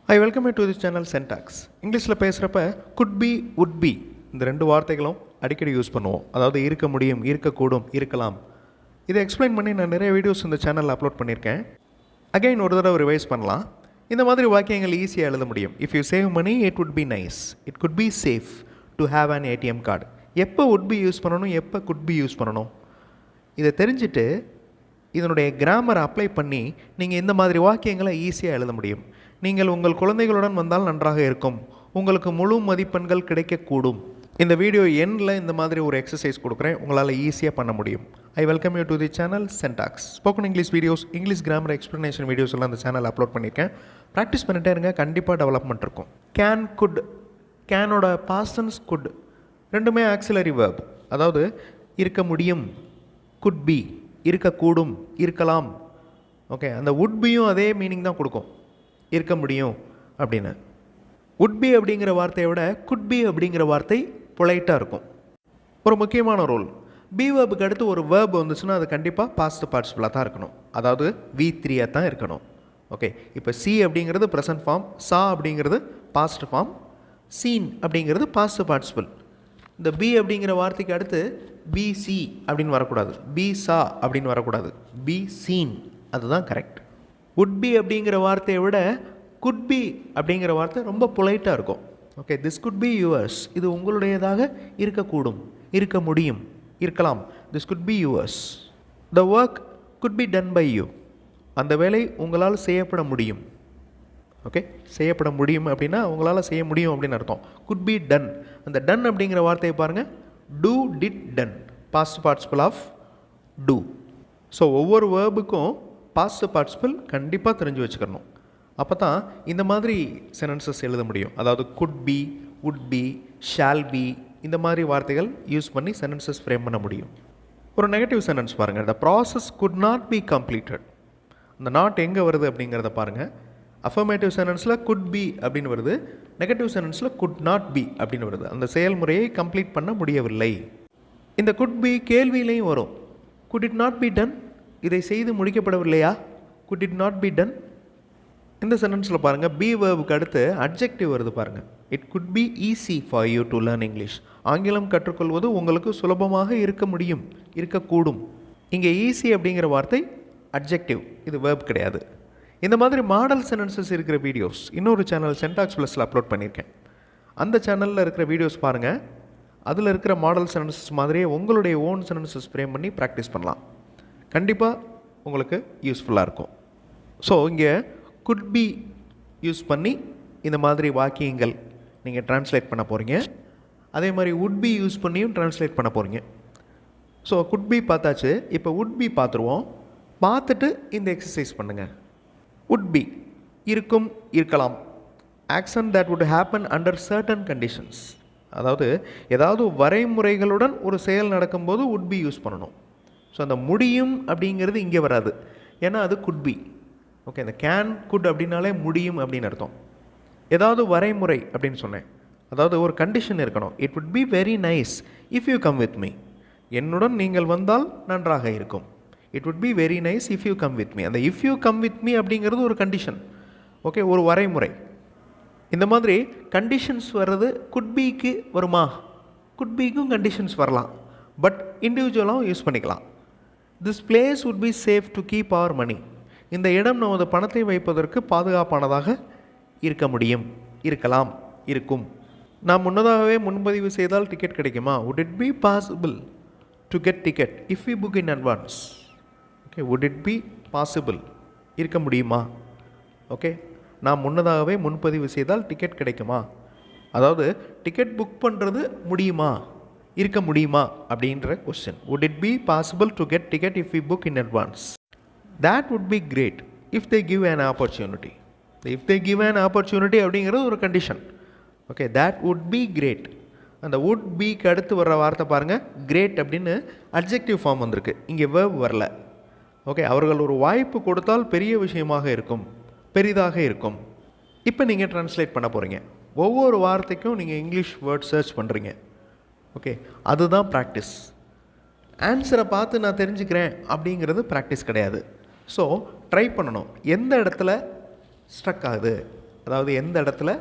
I welcome you to this channel Syntax. இங்கிலீஷில் பேசுகிறப்ப could be, would be இந்த ரெண்டு வார்த்தைகளும் அடிக்கடி யூஸ் பண்ணுவோம். அதாவது இருக்க முடியும், இருக்கக்கூடும், இருக்கலாம். இதை எக்ஸ்பிளைன் பண்ணி நான் நிறைய வீடியோஸ் இந்த சேனலில் அப்லோட் பண்ணியிருக்கேன். அகைன் ஒரு தடவை ரிவைஸ் பண்ணலாம். இந்த மாதிரி வாக்கியங்கள் ஈஸியாக எழுத முடியும். If you save money, it would be nice. It could be safe to have an ATM card. எப்போ would be யூஸ் பண்ணணும், எப்போ could be யூஸ் பண்ணணும், இதை தெரிஞ்சுட்டு இதனுடைய கிராமரை அப்ளை பண்ணி நீங்கள் இந்த மாதிரி வாக்கியங்களை ஈஸியாக எழுத முடியும். நீங்கள் உங்கள் குழந்தைகளுடன் வந்தால் நன்றாக இருக்கும், உங்களுக்கு முழு மதிப்பெண்கள் கிடைக்கக்கூடும். இந்த வீடியோ எண்டில் இந்த மாதிரி ஒரு எக்ஸசைஸ் கொடுக்குறேன், உங்களால் ஈஸியாக பண்ண முடியும். I welcome you to the channel Syntax. Spoken English videos, English grammar explanation videos எல்லாம் அந்த சேனல் அப்லோட் பண்ணியிருக்கேன். ப்ராக்டிஸ் பண்ணிட்டே இருங்க, கண்டிப்பாக டெவலப்மெண்ட் இருக்கும். கேன், குட், கேனோட பாஸ்ட் டென்ஸ் குட் ரெண்டுமே ஆக்சிலரி வேர்ப், அதாவது இருக்க முடியும், குட் பி இருக்கக்கூடும், இருக்கலாம். ஓகே, அந்த வுட் பியும் அதே மீனிங் தான் கொடுக்கும், இருக்க முடியும் அப்படின்னு. வுட் பி அப்படிங்கிற வார்த்தையை விட குட் பி அப்படிங்கிற வார்த்தை பொலைட்டாக இருக்கும். ஒரு முக்கியமான ரூல், பி வேர்புக்கு அடுத்து ஒரு வேர்ப் வந்துச்சுன்னா அது கண்டிப்பாக பாஸ்ட் பார்ட்டிசிபிளாக தான் இருக்கணும், அதாவது V3 தான் இருக்கணும். ஓகே, இப்போ சி அப்படிங்கிறது ப்ரெசன்ட் ஃபார்ம், சா அப்படிங்கிறது பாஸ்ட் ஃபார்ம், சீன் அப்படிங்கிறது பாஸ்ட் பார்ட்டிசிபிள். இந்த பி அப்படிங்கிற வார்த்தைக்கு அடுத்து பிசி அப்படின்னு வரக்கூடாது, பி சா அப்படின்னு வரக்கூடாது, பி சீன், அதுதான் கரெக்ட். வுட் பி அப்படிங்கிற வார்த்தையை விட குட் பி அப்படிங்கிற வார்த்தை ரொம்ப பொலைட்டாக இருக்கும். Okay, this could be yours, இது உங்களுடையதாக இருக்கக்கூடும், இருக்க முடியும், இருக்கலாம். This could be yours. The work could be done by you, அந்த வேலை உங்களால் செய்யப்பட முடியும். ஓகே, செய்யப்பட முடியும் அப்படின்னா உங்களால் செய்ய முடியும் அப்படின்னு அர்த்தம். குட் பி டன், அந்த டன் அப்படிங்கிற வார்த்தையை பாருங்கள், do, did, done, past participle of do. So ஒவ்வொரு வேர்புக்கும் பாஸ்ட் பார்ட்டிசிபிள் கண்டிப்பாக தெரிஞ்சு வச்சுக்கணும். அப்போ தான் இந்த மாதிரி சென்டென்சஸ் எழுத முடியும். அதாவது could be, would be, shall be, இந்த மாதிரி வார்த்தைகள் யூஸ் பண்ணி சென்டென்சஸ் ஃப்ரேம் பண்ண முடியும். ஒரு நெகட்டிவ் சென்டென்ஸ் பாருங்கள், the process could not be completed. இந்த நாட் எங்கே வருது அப்படிங்கிறத பாருங்கள். அஃபர்மேட்டிவ் சென்டென்ஸில் குட் பி அப்படின்னு வருது, நெகட்டிவ் சென்டென்ஸில் குட் நாட் பி அப்படின்னு வருது. அந்த செயல்முறையை கம்ப்ளீட் பண்ண முடியவில்லை. இந்த குட் பி கேள்வியிலையும் வரும். Could it not be done, இதை செய்து முடிக்கப்படவில்லையா, could it not be done. இந்த சென்டென்ஸில் பாருங்கள், பி வேர்புக்கு அடுத்து அட்ஜெக்டிவ் வருது பாருங்கள். It could be easy for you to learn English, ஆங்கிலம் கற்றுக்கொள்வது உங்களுக்கு சுலபமாக இருக்க முடியும், இருக்கக்கூடும். இங்கே ஈஸி அப்படிங்கிற வார்த்தை அட்ஜெக்டிவ், இது வேர்ப் கிடையாது. இந்த மாதிரி மாடல் சென்டென்சஸ் இருக்கிற வீடியோஸ் இன்னொரு சேனல் Syntax ப்ளஸில் அப்லோட் பண்ணியிருக்கேன். அந்த சேனலில் இருக்கிற வீடியோஸ் பாருங்கள். அதில் இருக்கிற மாடல் சென்டென்சஸ் மாதிரியே உங்களுடைய ஓன் சென்டென்சஸ் ஃப்ரேம் பண்ணி ப்ராக்டிஸ் பண்ணலாம். கண்டிப்பாக உங்களுக்கு யூஸ்ஃபுல்லாக இருக்கும். ஸோ இங்கே குட் பி யூஸ் பண்ணி இந்த மாதிரி வாக்கியங்கள் நீங்கள் ட்ரான்ஸ்லேட் பண்ண போகிறீங்க. அதே மாதிரி வுட் பி யூஸ் பண்ணியும் ட்ரான்ஸ்லேட் பண்ண போகிறீங்க. ஸோ குட் பி பார்த்தாச்சு, இப்போ வுட் பி பார்த்துருவோம். பார்த்துட்டு இந்த எக்ஸசைஸ் பண்ணுங்கள். வுட் பி இருக்கும், இருக்கலாம். Action that would happen under certain conditions, அதாவது ஏதாவது வரைமுறைகளுடன் ஒரு செயல் நடக்கும்போது வுட் பி யூஸ் பண்ணணும். ஸோ அந்த முடியும் அப்படிங்கிறது இங்கே வராது, ஏன்னா அது குட் பி. ஓகே, இந்த கேன், குட் அப்படின்னாலே முடியும் அப்படின்னு அர்த்தம். ஏதாவது வரைமுறை அப்படின்னு சொன்னேன், அதாவது ஒரு கண்டிஷன் இருக்கணும். It would be very nice if you come with me, என்னுடன் நீங்கள் வந்தால் நன்றாக இருக்கும். It would be very nice if you come with me, அந்த if you come with me அப்படிங்கிறது ஒரு கண்டிஷன். ஓகே, ஒரு வரைமுறை. இந்த மாதிரி கண்டிஷன்ஸ் வர்றது குட் பிக்கு வருமா, குட் பிக்கும் கண்டிஷன்ஸ் வரலாம், பட் இண்டிவிஜுவலாகவும் யூஸ் பண்ணிக்கலாம். This place would be safe to keep our money, இந்த இடம் நமது பணத்தை வைப்பதற்கு பாதுகாப்பானதாக இருக்க முடியும், இருக்கலாம், இருக்கும். நாம் முன்னதாகவே முன்பதிவு செய்தால் டிக்கெட் கிடைக்குமா, would it be possible to get ticket if we book in advance. Okay, would it be possible, இருக்க முடியுமா. ஓகே, நாம் முன்னதாகவே முன்பதிவு செய்தால் டிக்கெட் கிடைக்குமா, அதாவது டிக்கெட் புக் பண்ணுறது முடியுமா, இருக்க முடியுமா அப்படின்ற question. would it be possible to get ticket if we book in advance. that would be great if they give an opportunity. if they give an opportunity அப்படிங்கிறது ஒரு condition. Okay, that would be great. அந்த would beக்கு அடுத்து வர்ற வார்த்தை பாருங்கள், great அப்படின்னு adjective form வந்திருக்கு, இங்கே வேர்ப் வரல. ஓகே, அவர்கள் ஒரு வாய்ப்பு கொடுத்தால் பெரிய விஷயமாக இருக்கும், பெரிதாக இருக்கும். இப்போ நீங்கள் ட்ரான்ஸ்லேட் பண்ண போகிறீங்க. ஒவ்வொரு வார்த்தைக்கும் நீங்கள் இங்கிலீஷ் வேர்ட் சர்ச் பண்ணுறீங்க. ஓகே, அதுதான் ப்ராக்டிஸ். ஆன்சரை பார்த்து நான் தெரிஞ்சுக்கிறேன் அப்படிங்கிறது ப்ராக்டிஸ் கிடையாது. ஸோ ட்ரை பண்ணணும், எந்த இடத்துல ஸ்ட்ரக் ஆகுது, அதாவது எந்த இடத்துல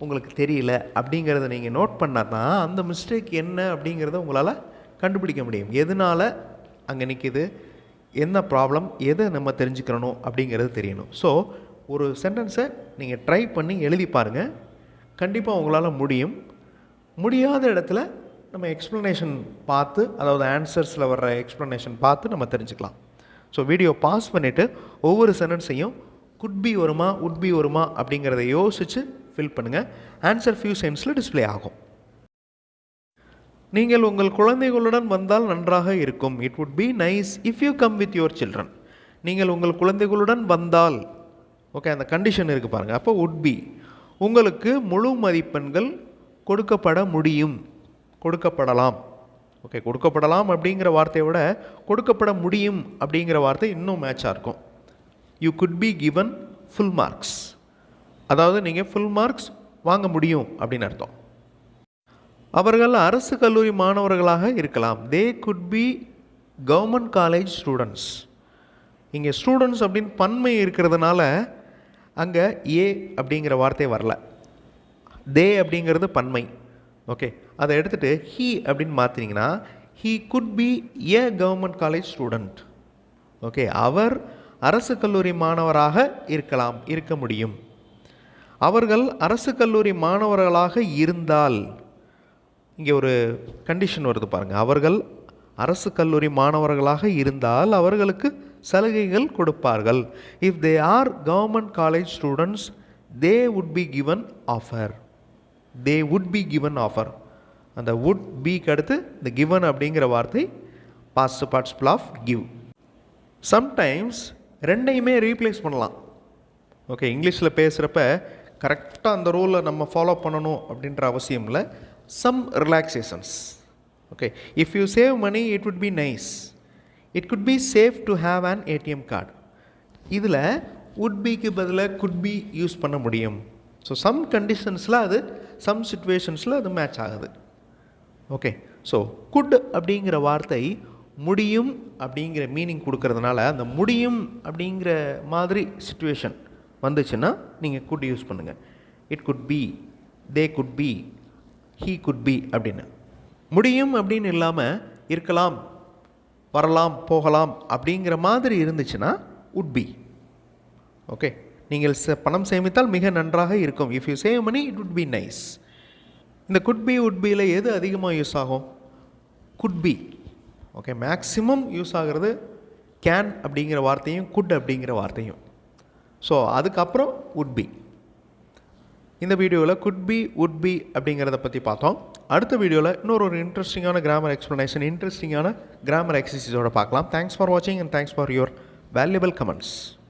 உங்களுக்கு தெரியல அப்படிங்கிறத நீங்கள் நோட் பண்ணால் தான் அந்த மிஸ்டேக் என்ன அப்படிங்கிறத உங்களால் கண்டுபிடிக்க முடியும். எதனால் அங்கே நிற்கிது, என்ன ப்ராப்ளம், எதை நம்ம தெரிஞ்சுக்கிறணும் அப்படிங்கிறது தெரியணும். ஸோ ஒரு சென்டென்ஸை நீங்கள் ட்ரை பண்ணி எழுதி பாருங்கள், கண்டிப்பாக உங்களால் முடியும். முடியாத இடத்துல நம்ம எக்ஸ்ப்ளனேஷன் பார்த்து, அதாவது ஆன்சர்ஸில் வர்ற எக்ஸ்ப்ளனேஷன் பார்த்து நம்ம தெரிஞ்சுக்கலாம். ஸோ வீடியோ பாஸ் பண்ணிவிட்டு ஒவ்வொரு சென்டென்ஸையும் குட் பி வருமா உட் பி வருமா அப்படிங்கிறத யோசித்து ஃபில் பண்ணுங்கள். ஆன்சர் ஃபியூ செகண்ட்ஸில் டிஸ்பிளே ஆகும். நீங்கள் உங்கள் குழந்தைகளுடன் வந்தால் நன்றாக இருக்கும். It would be nice if you come with your children. நீங்கள் உங்கள் குழந்தைகளுடன் வந்தால், ஓகே, அந்த கண்டிஷன் இருக்குது பாருங்கள். அப்போ வுட் பி. உங்களுக்கு முழு மதிப்பெண்கள் கொடுக்கப்பட முடியும், கொடுக்கப்படலாம். ஓகே, கொடுக்கப்படலாம் அப்படிங்கிற வார்த்தையை விட கொடுக்கப்பட முடியும் அப்படிங்கிற வார்த்தை இன்னும் மேட்சாக இருக்கும். You could be given full marks. அதாவது நீங்கள் ஃபுல் மார்க்ஸ் வாங்க முடியும் அப்படின்னு அர்த்தம். அவர்கள் அரசு கல்லூரி மாணவர்களாக இருக்கலாம். தே could be government college students. இங்கே ஸ்டூடெண்ட்ஸ் அப்படின்னு பன்மை இருக்கிறதுனால அங்கே ஏ அப்படிங்கிற வார்த்தை வரல. தே அப்படிங்கிறது பன்மை. ஓகே, அதை எடுத்துகிட்டு ஹீ அப்படின்னு மாற்றினீங்கன்னா he could be a government college student. Okay, அவர் அரசு கல்லூரி மாணவராக இருக்கலாம், இருக்க முடியும். அவர்கள் அரசு கல்லூரி மாணவர்களாக இருந்தால், இங்கே ஒரு கண்டிஷன் வருது பாருங்கள். அவர்கள் அரசு கல்லூரி மாணவர்களாக இருந்தால் அவர்களுக்கு சலுகைகள் கொடுப்பார்கள். If they are government college students they would be given offer. They would be given offer. அந்த வுட் பிக்கு அடுத்து இந்த கிவன் அப்படிங்கிற வார்த்தை past participle of give. Sometimes ரெண்டையுமே ரீப்ளேஸ் பண்ணலாம். ஓகே, இங்கிலீஷில் பேசுகிறப்ப கரெக்டாக அந்த ரூலை நம்ம ஃபாலோ பண்ணணும் அப்படின்ற அவசியம் இல்லை. Some relaxations. Okay, if you save money it would be nice. It could be safe to have an ATM card. இதில் வுட் பிக்கு பதிலாக குட் பி யூஸ் பண்ண முடியும். ஸோ சம் கண்டிஷன்ஸில் அது, சம் சிச்சுவேஷன்ஸில் அது மேட்ச் ஆகுது. ஓகே, ஸோ குட் அப்படிங்கிற வார்த்தை முடியும் அப்படிங்கிற மீனிங் கொடுக்கறதுனால அந்த முடியும் அப்படிங்கிற மாதிரி சிச்சுவேஷன் வந்துச்சுன்னா நீங்கள் குட் யூஸ் பண்ணுங்கள். It could B, they could be, he could B அப்படின்னு. முடியும் அப்படின்னு இல்லாமல் இருக்கலாம், வரலாம், போகலாம் அப்படிங்கிற மாதிரி இருந்துச்சுன்னா உட் பி. ஓகே, நீங்கள் பணம் சேமித்தால் மிக நன்றாக இருக்கும். If you save money it would be nice. இந்த குட் பி உட் பியில் எது அதிகமாக யூஸ் ஆகும்? Could be. Okay, maximum use ஆகிறது கேன் அப்படிங்கிற வார்த்தையும் குட் அப்படிங்கிற வார்த்தையும். ஸோ அதுக்கப்புறம் உட் பி. இந்த வீடியோவில் குட் பி உட் பி அப்படிங்கிறத பற்றி பார்த்தோம். அடுத்த வீடியோவில் இன்னொரு இன்ட்ரெஸ்டிங்கான கிராமர் எக்ஸ்ப்ளனேஷன், இன்ட்ரெஸ்டிங்கான கிராமர் எக்ஸசைஸோடு பார்க்கலாம். தேங்க்ஸ் ஃபார் வாட்சிங் and thanks for your valuable comments.